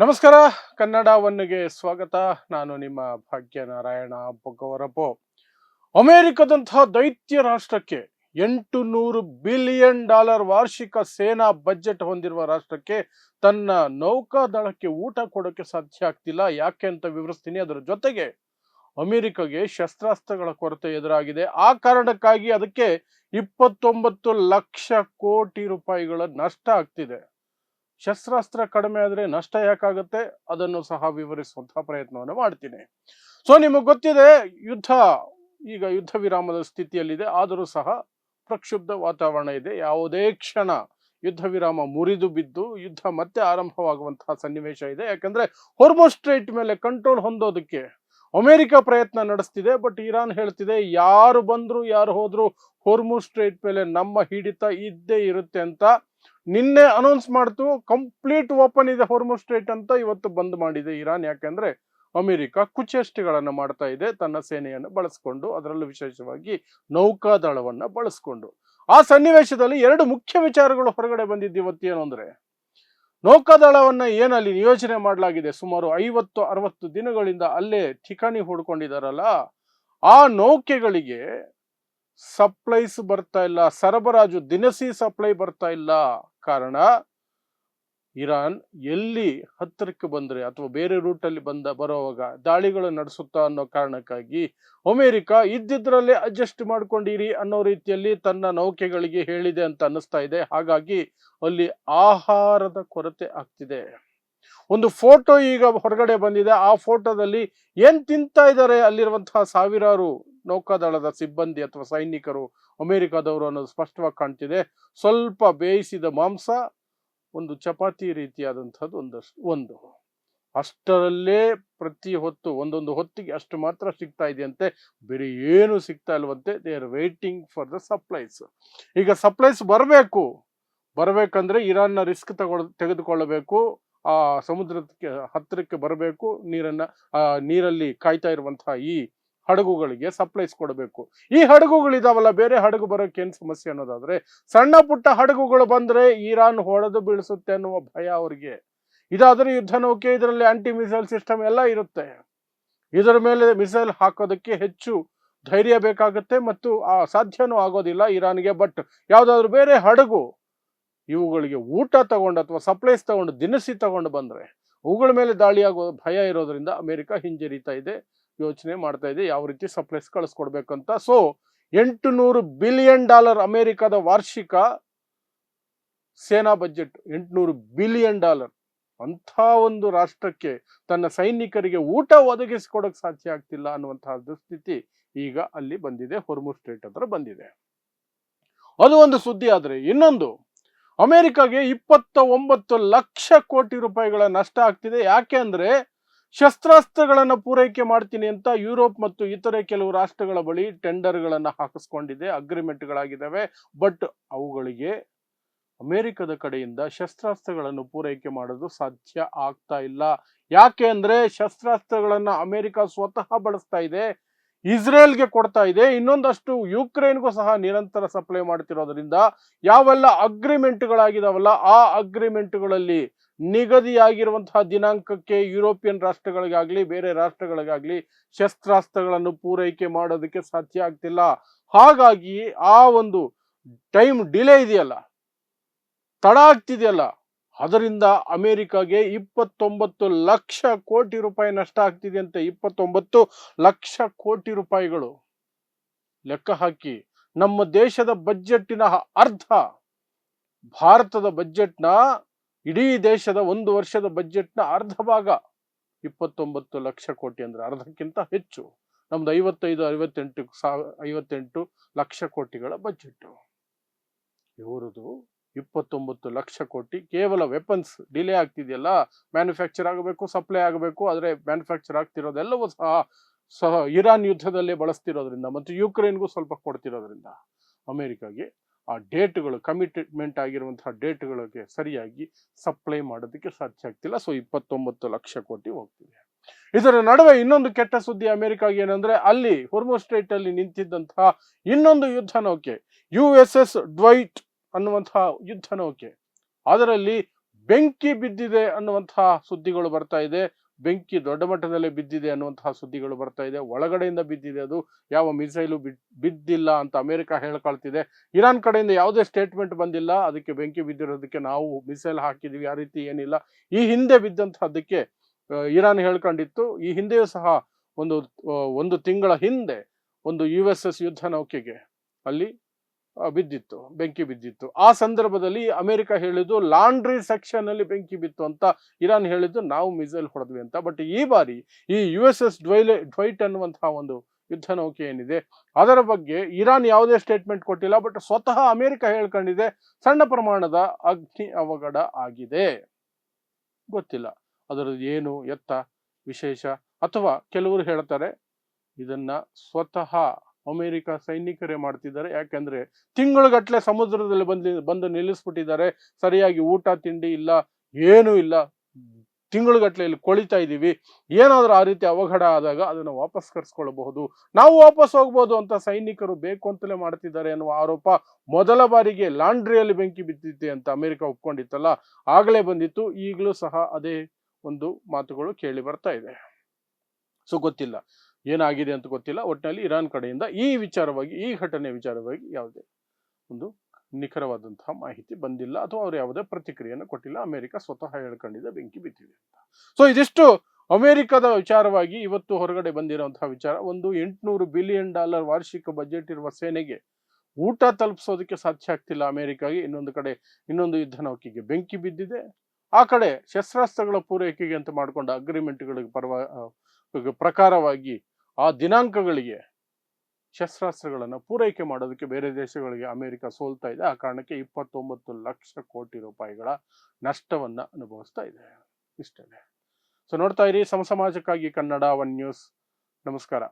ನಮಸ್ಕಾರ. ಕನ್ನಡ ಒನ್ಗೆ ಸ್ವಾಗತ. ನಾನು ನಿಮ್ಮ ಭಾಗ್ಯನಾರಾಯಣ ಬೊಗ್ಗವರಪು. ಅಮೆರಿಕದಂತಹ ದೈತ್ಯ ರಾಷ್ಟ್ರಕ್ಕೆ $800 ಬಿಲಿಯನ್ ವಾರ್ಷಿಕ ಸೇನಾ ಬಜೆಟ್ ಹೊಂದಿರುವ ರಾಷ್ಟ್ರಕ್ಕೆ ತನ್ನ ನೌಕಾದಳಕ್ಕೆ ಊಟ ಕೊಡೋಕೆ ಸಾಧ್ಯ ಆಗ್ತಿಲ್ಲ. ಯಾಕೆ ಅಂತ ವಿವರಿಸ್ತೀನಿ. ಅದರ ಜೊತೆಗೆ ಅಮೆರಿಕಗೆ ಶಸ್ತ್ರಾಸ್ತ್ರಗಳ ಕೊರತೆ ಎದುರಾಗಿದೆ. ಆ ಕಾರಣಕ್ಕಾಗಿ ಅದಕ್ಕೆ 29 ಲಕ್ಷ ಕೋಟಿ ರೂಪಾಯಿಗಳ ನಷ್ಟ ಆಗ್ತಿದೆ. ಶಸ್ತ್ರಾಸ್ತ್ರ ಕಡಿಮೆ ಆದರೆ ನಷ್ಟ ಯಾಕಾಗುತ್ತೆ ಅದನ್ನು ಸಹ ವಿವರಿಸುವಂತಹ ಪ್ರಯತ್ನವನ್ನು ಮಾಡ್ತೀನಿ. ಸೊ ನಿಮಗೆ ಗೊತ್ತಿದೆ, ಯುದ್ಧ ವಿರಾಮದ ಸ್ಥಿತಿಯಲ್ಲಿದೆ. ಆದರೂ ಸಹ ಪ್ರಕ್ಷುಬ್ಧ ವಾತಾವರಣ ಇದೆ. ಯಾವುದೇ ಕ್ಷಣ ಯುದ್ಧ ವಿರಾಮ ಮುರಿದು ಬಿದ್ದು ಯುದ್ಧ ಮತ್ತೆ ಆರಂಭವಾಗುವಂತಹ ಸನ್ನಿವೇಶ ಇದೆ. ಯಾಕಂದ್ರೆ ಹೊರ್ಮುಜ್ ಸ್ಟ್ರೈಟ್ ಮೇಲೆ ಕಂಟ್ರೋಲ್ ಹೊಂದೋದಕ್ಕೆ ಅಮೆರಿಕ ಪ್ರಯತ್ನ ನಡೆಸ್ತಿದೆ. ಬಟ್ ಇರಾನ್ ಹೇಳ್ತಿದೆ, ಯಾರು ಬಂದ್ರು ಯಾರು ಹೋದ್ರು ಹೊರ್ಮುಜ್ ಸ್ಟ್ರೈಟ್ ಮೇಲೆ ನಮ್ಮ ಹಿಡಿತ ಇದ್ದೇ ಇರುತ್ತೆ ಅಂತ. ನಿನ್ನೆ ಅನೌನ್ಸ್ ಮಾಡ್ತು, ಕಂಪ್ಲೀಟ್ ಓಪನ್ ಇದೆ ಹೊರ್ಮುಜ್ ಸ್ಟ್ರೈಟ್ ಅಂತ. ಇವತ್ತು ಬಂದ್ ಮಾಡಿದೆ ಇರಾನ್. ಯಾಕೆಂದ್ರೆ ಅಮೆರಿಕ ಕುಚೇಷ್ಟೆಗಳನ್ನ ಮಾಡ್ತಾ ಇದೆ ತನ್ನ ಸೇನೆಯನ್ನು ಬಳಸ್ಕೊಂಡು, ಅದರಲ್ಲೂ ವಿಶೇಷವಾಗಿ ನೌಕಾದಳವನ್ನ ಬಳಸ್ಕೊಂಡು. ಆ ಸನ್ನಿವೇಶದಲ್ಲಿ ಎರಡು ಮುಖ್ಯ ವಿಚಾರಗಳು ಹೊರಗಡೆ ಬಂದಿದ್ದು ಇವತ್ತು. ಏನು ಅಂದ್ರೆ, ನೌಕಾದಳವನ್ನ ಏನಲ್ಲಿ ನಿಯೋಜನೆ ಮಾಡಲಾಗಿದೆ, ಸುಮಾರು 50-60 ದಿನಗಳಿಂದ ಅಲ್ಲೇ ಠಿಕಾಣಿ ಹೂಡ್ಕೊಂಡಿದಾರಲ್ಲ, ಆ ನೌಕೆಗಳಿಗೆ ಸಪ್ಲೈಸ್ ಬರ್ತಾ ಇಲ್ಲ, ಸರಬರಾಜು ದಿನಸಿ ಸಪ್ಲೈ ಬರ್ತಾ ಇಲ್ಲ. ಕಾರಣ, ಇರಾನ್ ಎಲ್ಲಿ ಹತ್ತಿರಕ್ಕೆ ಬಂದ್ರೆ ಅಥವಾ ಬೇರೆ ರೂಟ್ ಅಲ್ಲಿ ಬರುವಾಗ ದಾಳಿಗಳು ನಡೆಸುತ್ತಾ ಅನ್ನೋ ಕಾರಣಕ್ಕಾಗಿ ಅಮೆರಿಕ ಇದ್ದಿದ್ರಲ್ಲೇ ಅಡ್ಜಸ್ಟ್ ಮಾಡ್ಕೊಂಡಿರಿ ಅನ್ನೋ ರೀತಿಯಲ್ಲಿ ತನ್ನ ನೌಕೆಗಳಿಗೆ ಹೇಳಿದೆ ಅಂತ ಅನ್ನಿಸ್ತಾ ಇದೆ. ಹಾಗಾಗಿ ಅಲ್ಲಿ ಆಹಾರದ ಕೊರತೆ ಆಗ್ತಿದೆ. ಒಂದು ಫೋಟೋ ಈಗ ಹೊರಗಡೆ ಬಂದಿದೆ. ಆ ಫೋಟೋದಲ್ಲಿ ಏನ್ ತಿಂತಾ ಇದ್ದಾರೆ ಅಲ್ಲಿರುವಂತಹ ಸಾವಿರಾರು ನೌಕಾದಳದ ಸಿಬ್ಬಂದಿ ಅಥವಾ ಸೈನಿಕರು, ಅಮೆರಿಕದವರು ಅನ್ನೋದು ಸ್ಪಷ್ಟವಾಗಿ ಕಾಣ್ತಿದೆ. ಸ್ವಲ್ಪ ಬೇಯಿಸಿದ ಮಾಂಸ, ಒಂದು ಚಪಾತಿ ರೀತಿಯಾದಂಥದ್ದು ಒಂದು ಅಷ್ಟರಲ್ಲೇ ಪ್ರತಿ ಹೊತ್ತು ಒಂದೊಂದು ಹೊತ್ತಿಗೆ ಅಷ್ಟು ಮಾತ್ರ ಸಿಗ್ತಾ ಇದೆಯಂತೆ. ಬೇರೆ ಏನು ಸಿಗ್ತಾ ಇಲ್ವಂತೆ. They are waiting for the supplies. ಈಗ ಸಪ್ಲೈಸ್ ಬರ್ಬೇಕಂದ್ರೆ ಇರಾನ್ನ ರಿಸ್ಕ್ ತೆಗೆದುಕೊಳ್ಳಬೇಕು. ಆ ಸಮುದ್ರಕ್ಕೆ ಹತ್ತಿರಕ್ಕೆ ಬರಬೇಕು. ನೀರಲ್ಲಿ ಕಾಯ್ತಾ ಇರುವಂತಹ ಈ ಹಡಗುಗಳಿಗೆ ಸಪ್ಲೈಸ್ ಕೊಡಬೇಕು. ಈ ಹಡಗುಗಳಿದಾವಲ್ಲ, ಬೇರೆ ಹಡಗು ಬರೋಕೆ ಏನ್ ಸಮಸ್ಯೆ ಅನ್ನೋದಾದ್ರೆ, ಸಣ್ಣ ಪುಟ್ಟ ಹಡಗುಗಳು ಬಂದ್ರೆ ಇರಾನ್ ಹೊಡೆದು ಬೀಳಿಸುತ್ತೆ ಅನ್ನುವ ಭಯ ಅವ್ರಿಗೆ. ಇದಾದ್ರೆ ಯುದ್ಧ ನೌಕೆ, ಇದರಲ್ಲಿ ಆಂಟಿ ಮಿಸೈಲ್ ಸಿಸ್ಟಮ್ ಎಲ್ಲ ಇರುತ್ತೆ. ಇದರ ಮೇಲೆ ಮಿಸೈಲ್ ಹಾಕೋದಕ್ಕೆ ಹೆಚ್ಚು ಧೈರ್ಯ ಬೇಕಾಗುತ್ತೆ ಮತ್ತು ಸಾಧ್ಯನೂ ಆಗೋದಿಲ್ಲ ಇರಾನ್ಗೆ. ಬಟ್ ಯಾವ್ದಾದ್ರು ಬೇರೆ ಹಡಗು ಇವುಗಳಿಗೆ ಊಟ ತಗೊಂಡು ಅಥವಾ ಸಪ್ಲೈಸ್ ತಗೊಂಡು ದಿನಸಿ ತಗೊಂಡು ಬಂದ್ರೆ ಅವುಗಳ ಮೇಲೆ ದಾಳಿ ಆಗೋ ಭಯ ಇರೋದ್ರಿಂದ ಅಮೆರಿಕ ಹಿಂಜರಿತಾ ಇದೆ, ಯೋಚನೆ ಮಾಡ್ತಾ ಇದೆ ಯಾವ ರೀತಿ ಸಪ್ಲೈಸ್ ಕಳಿಸ್ಕೊಡ್ಬೇಕಂತ. ಸೊ $800 ಬಿಲಿಯನ್ ಅಮೆರಿಕದ ವಾರ್ಷಿಕ ಸೇನಾ ಬಜೆಟ್. $800 ಬಿಲಿಯನ್. ಅಂಥ ಒಂದು ರಾಷ್ಟ್ರಕ್ಕೆ ತನ್ನ ಸೈನಿಕರಿಗೆ ಊಟ ಒದಗಿಸಿಕೊಡಕ್ ಸಾಧ್ಯ ಆಗ್ತಿಲ್ಲ ಅನ್ನುವಂತಹ ದುಸ್ಥಿತಿ ಈಗ ಅಲ್ಲಿ ಬಂದಿದೆ. ಹೊರ್ಮುಜ್ ಸ್ಟ್ರೈಟ್ ಹತ್ರ ಬಂದಿದೆ. ಅದು ಒಂದು ಸುದ್ದಿ. ಆದ್ರೆ ಇನ್ನೊಂದು, ಅಮೆರಿಕಾಗೆ 29 ಲಕ್ಷ ಕೋಟಿ ರೂಪಾಯಿಗಳ ನಷ್ಟ ಆಗ್ತಿದೆ. ಯಾಕೆ ಅಂದ್ರೆ, ಶಸ್ತ್ರಾಸ್ತ್ರಗಳನ್ನ ಪೂರೈಕೆ ಮಾಡ್ತೀನಿ ಅಂತ ಯುರೋಪ್ ಮತ್ತು ಇತರೆ ಕೆಲವು ರಾಷ್ಟ್ರಗಳ ಬಳಿ ಟೆಂಡರ್ಗಳನ್ನ ಹಾಕಿಸ್ಕೊಂಡಿದೆ, ಅಗ್ರಿಮೆಂಟ್ಗಳಾಗಿದ್ದಾವೆ. ಬಟ್ ಅವುಗಳಿಗೆ ಅಮೆರಿಕದ ಕಡೆಯಿಂದ ಶಸ್ತ್ರಾಸ್ತ್ರಗಳನ್ನು ಪೂರೈಕೆ ಮಾಡೋದು ಸಾಧ್ಯ ಆಗ್ತಾ ಇಲ್ಲ. ಯಾಕೆ ಅಂದ್ರೆ, ಶಸ್ತ್ರಾಸ್ತ್ರಗಳನ್ನ ಅಮೆರಿಕ ಸ್ವತಃ ಬಳಸ್ತಾ ಇದೆ, ಇಸ್ರೇಲ್ಗೆ ಕೊಡ್ತಾ ಇದೆ, ಇನ್ನೊಂದಷ್ಟು ಯುಕ್ರೇನ್ಗೂ ಸಹ ನಿರಂತರ ಸಪ್ಲೈ ಮಾಡ್ತಿರೋದ್ರಿಂದ ಯಾವೆಲ್ಲ ಅಗ್ರಿಮೆಂಟ್ಗಳಾಗಿದಾವಲ್ಲ, ಆ ಅಗ್ರಿಮೆಂಟ್ಗಳಲ್ಲಿ ನಿಗದಿಯಾಗಿರುವಂತಹ ದಿನಾಂಕಕ್ಕೆ ಯುರೋಪಿಯನ್ ರಾಷ್ಟ್ರಗಳಿಗಾಗ್ಲಿ ಬೇರೆ ರಾಷ್ಟ್ರಗಳಿಗಾಗ್ಲಿ ಶಸ್ತ್ರಾಸ್ತ್ರಗಳನ್ನು ಪೂರೈಕೆ ಮಾಡೋದಕ್ಕೆ ಸಾಧ್ಯ ಆಗ್ತಿಲ್ಲ. ಹಾಗಾಗಿ ಆ ಒಂದು ಟೈಮ್ ಡಿಲೇ ಇದೆಯಲ್ಲ, ತಡ ಆಗ್ತಿದೆಯಲ್ಲ, ಅದರಿಂದ ಅಮೆರಿಕಾಗೆ 29 ಲಕ್ಷ ಕೋಟಿ ರೂಪಾಯಿ ನಷ್ಟ ಆಗ್ತಿದೆ ಅಂತೆ. 29 ಲಕ್ಷ ಕೋಟಿ ರೂಪಾಯಿಗಳು ಲೆಕ್ಕ ಹಾಕಿ, ನಮ್ಮ ದೇಶದ ಬಜೆಟ್ಟಿನ ಅರ್ಧ, ಭಾರತದ ಬಜೆಟ್ನ, ಇಡೀ ದೇಶದ ಒಂದು ವರ್ಷದ ಬಜೆಟ್ನ ಅರ್ಧ ಭಾಗ 29 ಲಕ್ಷ ಕೋಟಿ ಅಂದ್ರೆ ಅರ್ಧಕ್ಕಿಂತ ಹೆಚ್ಚು. ನಮ್ದು 58 ಲಕ್ಷ ಕೋಟಿಗಳ ಬಜೆಟ್. ಇವರದು 29 ಲಕ್ಷ ಕೋಟಿ. ಕೇವಲ ವೆಪನ್ಸ್ ಡಿಲೇ ಆಗ್ತಿದೆಯಲ್ಲ, ಮ್ಯಾನುಫ್ಯಾಕ್ಚರ್ ಆಗಬೇಕು, ಸಪ್ಲೈ ಆಗಬೇಕು. ಆದ್ರೆ ಮ್ಯಾನುಫ್ಯಾಕ್ಚರ್ ಆಗ್ತಿರೋದೆಲ್ಲವೂ ಸಹ ಇರಾನ್ ಯುದ್ಧದಲ್ಲೇ ಬಳಸ್ತಿರೋದ್ರಿಂದ ಮತ್ತು ಯುಕ್ರೇನ್ಗೂ ಸ್ವಲ್ಪ ಕೊಡ್ತಿರೋದ್ರಿಂದ ಅಮೆರಿಕಾಗೆ ಆ ಡೇಟ್ಗಳು, ಕಮಿಟ್ಮೆಂಟ್ ಆಗಿರುವಂತಹ ಡೇಟ್ಗಳಿಗೆ ಸರಿಯಾಗಿ ಸಪ್ಲೈ ಮಾಡೋದಕ್ಕೆ ಸಾಧ್ಯ ಆಗ್ತಿಲ್ಲ. ಸೊ 29 ಲಕ್ಷ ಕೋಟಿ ಹೋಗ್ತಿದೆ. ಇದರ ನಡುವೆ ಇನ್ನೊಂದು ಕೆಟ್ಟ ಸುದ್ದಿ ಅಮೆರಿಕಾಗೆ ಏನಂದ್ರೆ, ಅಲ್ಲಿ ಹೊರ್ಮುಜ್ ಸ್ಟ್ರೈಟ್ ಅಲ್ಲಿ ನಿಂತಿದ್ದಂತಹ ಇನ್ನೊಂದು ಯುದ್ಧ ನೌಕೆ USS ಡ್ವೈಟ್ ಅನ್ನುವಂತಹ ಯುದ್ಧ ನೌಕೆ, ಅದರಲ್ಲಿ ಬೆಂಕಿ ಬಿದ್ದಿದೆ ಅನ್ನುವಂತಹ ಸುದ್ದಿಗಳು ಬರ್ತಾ ಇದೆ. ಬೆಂಕಿ ದೊಡ್ಡ ಮಟ್ಟದಲ್ಲಿ ಬಿದ್ದಿದೆ ಅನ್ನುವಂತಹ ಸುದ್ದಿಗಳು ಬರ್ತಾ ಇದೆ. ಒಳಗಡೆಯಿಂದ ಬಿದ್ದಿದೆ, ಅದು ಯಾವ ಮಿಸೈಲು ಬಿದ್ದಿಲ್ಲ ಅಂತ ಅಮೆರಿಕ ಹೇಳ್ಕೊಳ್ತಿದೆ. ಇರಾನ್ ಕಡೆಯಿಂದ ಯಾವುದೇ ಸ್ಟೇಟ್ಮೆಂಟ್ ಬಂದಿಲ್ಲ, ಅದಕ್ಕೆ ಬೆಂಕಿ ಬಿದ್ದಿರೋದಕ್ಕೆ ನಾವು ಮಿಸೈಲ್ ಹಾಕಿದ್ವಿ, ಆ ರೀತಿ ಏನಿಲ್ಲ. ಈ ಹಿಂದೆ ಬಿದ್ದಂತಹದ್ದಕ್ಕೆ ಇರಾನ್ ಹೇಳ್ಕೊಂಡಿತ್ತು. ಈ ಹಿಂದೆಯೂ ಸಹ ಒಂದು ತಿಂಗಳ ಹಿಂದೆ ಒಂದು USS ಯುದ್ಧ ನೌಕೆಗೆ ಅಲ್ಲಿ ಬಿದ್ದಿತ್ತು, ಬೆಂಕಿ ಬಿದ್ದಿತ್ತು. ಆ ಸಂದರ್ಭದಲ್ಲಿ ಅಮೆರಿಕ ಹೇಳಿದ್ದು ಲಾಂಡ್ರಿ ಸೆಕ್ಷನ್ ಅಲ್ಲಿ ಬೆಂಕಿ ಬಿತ್ತು ಅಂತ, ಇರಾನ್ ಹೇಳಿದ್ದು ನಾವು ಮಿಸೈಲ್ ಹೊಡೆದ್ವಿ ಅಂತ. ಬಟ್ ಈ ಬಾರಿ ಈ USS ಡ್ವೈಟ್ ಅನ್ನುವಂತಹ ಒಂದು ಯುದ್ಧ ನೌಕೆ ಏನಿದೆ ಅದರ ಬಗ್ಗೆ ಇರಾನ್ ಯಾವುದೇ ಸ್ಟೇಟ್ಮೆಂಟ್ ಕೊಟ್ಟಿಲ್ಲ. ಬಟ್ ಸ್ವತಃ ಅಮೆರಿಕ ಹೇಳ್ಕೊಂಡಿದೆ ಸಣ್ಣ ಪ್ರಮಾಣದ ಅಗ್ನಿ ಅವಘಡ ಆಗಿದೆ. ಗೊತ್ತಿಲ್ಲ ಅದರದ್ದು ಏನು ಎತ್ತ ವಿಶೇಷ, ಅಥವಾ ಕೆಲವರು ಹೇಳ್ತಾರೆ ಇದನ್ನ ಸ್ವತಃ ಅಮೆರಿಕ ಸೈನಿಕರೇ ಮಾಡ್ತಿದ್ದಾರೆ. ಯಾಕೆಂದ್ರೆ ತಿಂಗಳುಗಟ್ಟಲೆ ಸಮುದ್ರದಲ್ಲಿ ಬಂದು ನಿಲ್ಲಿಸ್ಬಿಟ್ಟಿದ್ದಾರೆ, ಸರಿಯಾಗಿ ಊಟ ತಿಂಡಿ ಇಲ್ಲ, ಏನೂ ಇಲ್ಲ, ತಿಂಗಳುಗಟ್ಟಲೆ ಇಲ್ಲಿ ಕೊಳಿತಾ ಇದ್ದೀವಿ. ಏನಾದ್ರೂ ಆ ರೀತಿ ಅವಘಡ ಆದಾಗ ಅದನ್ನು ವಾಪಸ್ ಕರ್ಸ್ಕೊಳ್ಬಹುದು, ನಾವು ವಾಪಸ್ ಹೋಗ್ಬೋದು ಅಂತ ಸೈನಿಕರು ಬೇಕು ಅಂತಲೇ ಮಾಡ್ತಿದ್ದಾರೆ ಎನ್ನುವ ಆರೋಪ ಮೊದಲ ಬಾರಿಗೆ ಲಾಂಡ್ರಿಯಲ್ಲಿ ಬೆಂಕಿ ಬಿದ್ದಿದೆ ಅಂತ ಅಮೆರಿಕ ಒಪ್ಕೊಂಡಿತ್ತಲ್ಲ, ಆಗಲೇ ಬಂದಿತ್ತು. ಈಗಲೂ ಸಹ ಅದೇ ಒಂದು ಮಾತುಗಳು ಕೇಳಿ ಬರ್ತಾ ಇದೆ. ಸೊ ಗೊತ್ತಿಲ್ಲ ಏನಾಗಿದೆ ಅಂತ ಗೊತ್ತಿಲ್ಲ. ಒಟ್ಟಿನಲ್ಲಿ ಇರಾನ್ ಕಡೆಯಿಂದ ಈ ಘಟನೆ ವಿಚಾರವಾಗಿ ಯಾವುದೇ ಒಂದು ನಿಖರವಾದಂತಹ ಮಾಹಿತಿ ಬಂದಿಲ್ಲ, ಅಥವಾ ಅವರು ಯಾವುದೇ ಪ್ರತಿಕ್ರಿಯೆಯನ್ನು ಕೊಟ್ಟಿಲ್ಲ. ಅಮೆರಿಕ ಸ್ವತಃ ಹೇಳ್ಕೊಂಡಿದೆ ಬೆಂಕಿ ಬಿದ್ದಿದೆ ಅಂತ. ಸೊ ಇದಿಷ್ಟು ಅಮೆರಿಕದ ವಿಚಾರವಾಗಿ ಇವತ್ತು ಹೊರಗಡೆ ಬಂದಿರುವಂತಹ ವಿಚಾರ. ಒಂದು $800 ಬಿಲಿಯನ್ ವಾರ್ಷಿಕ ಬಜೆಟ್ ಇರುವ ಸೇನೆಗೆ ಊಟ ತಲುಪಿಸೋದಕ್ಕೆ ಸಾಧ್ಯ ಆಗ್ತಿಲ್ಲ ಅಮೆರಿಕಾಗೆ. ಇನ್ನೊಂದು ಕಡೆ ಇನ್ನೊಂದು ಯುದ್ಧ ನೌಕೆಗೆ ಬೆಂಕಿ ಬಿದ್ದಿದೆ. ಆ ಕಡೆ ಶಸ್ತ್ರಾಸ್ತ್ರಗಳ ಪೂರೈಕೆಗೆ ಅಂತ ಮಾಡಿಕೊಂಡ ಅಗ್ರಿಮೆಂಟ್ಗಳಿಗೆ ಪ್ರಕಾರವಾಗಿ ಆ ದಿನಾಂಕಗಳಿಗೆ ಶಸ್ತ್ರಾಸ್ತ್ರಗಳನ್ನು ಪೂರೈಕೆ ಮಾಡೋದಕ್ಕೆ ಬೇರೆ ದೇಶಗಳಿಗೆ ಅಮೆರಿಕ ಸೋಲ್ತಾ ಇದೆ. ಆ ಕಾರಣಕ್ಕೆ 29 ಲಕ್ಷ ಕೋಟಿ ರೂಪಾಯಿಗಳ ನಷ್ಟವನ್ನ ಅನುಭವಿಸ್ತಾ ಇದೆ. ಇಷ್ಟೇ. ಸೊ ನೋಡ್ತಾ ಇರಿ ಸಮಾಜಕ್ಕಾಗಿ ಕನ್ನಡ 1 ನ್ಯೂಸ್. ನಮಸ್ಕಾರ.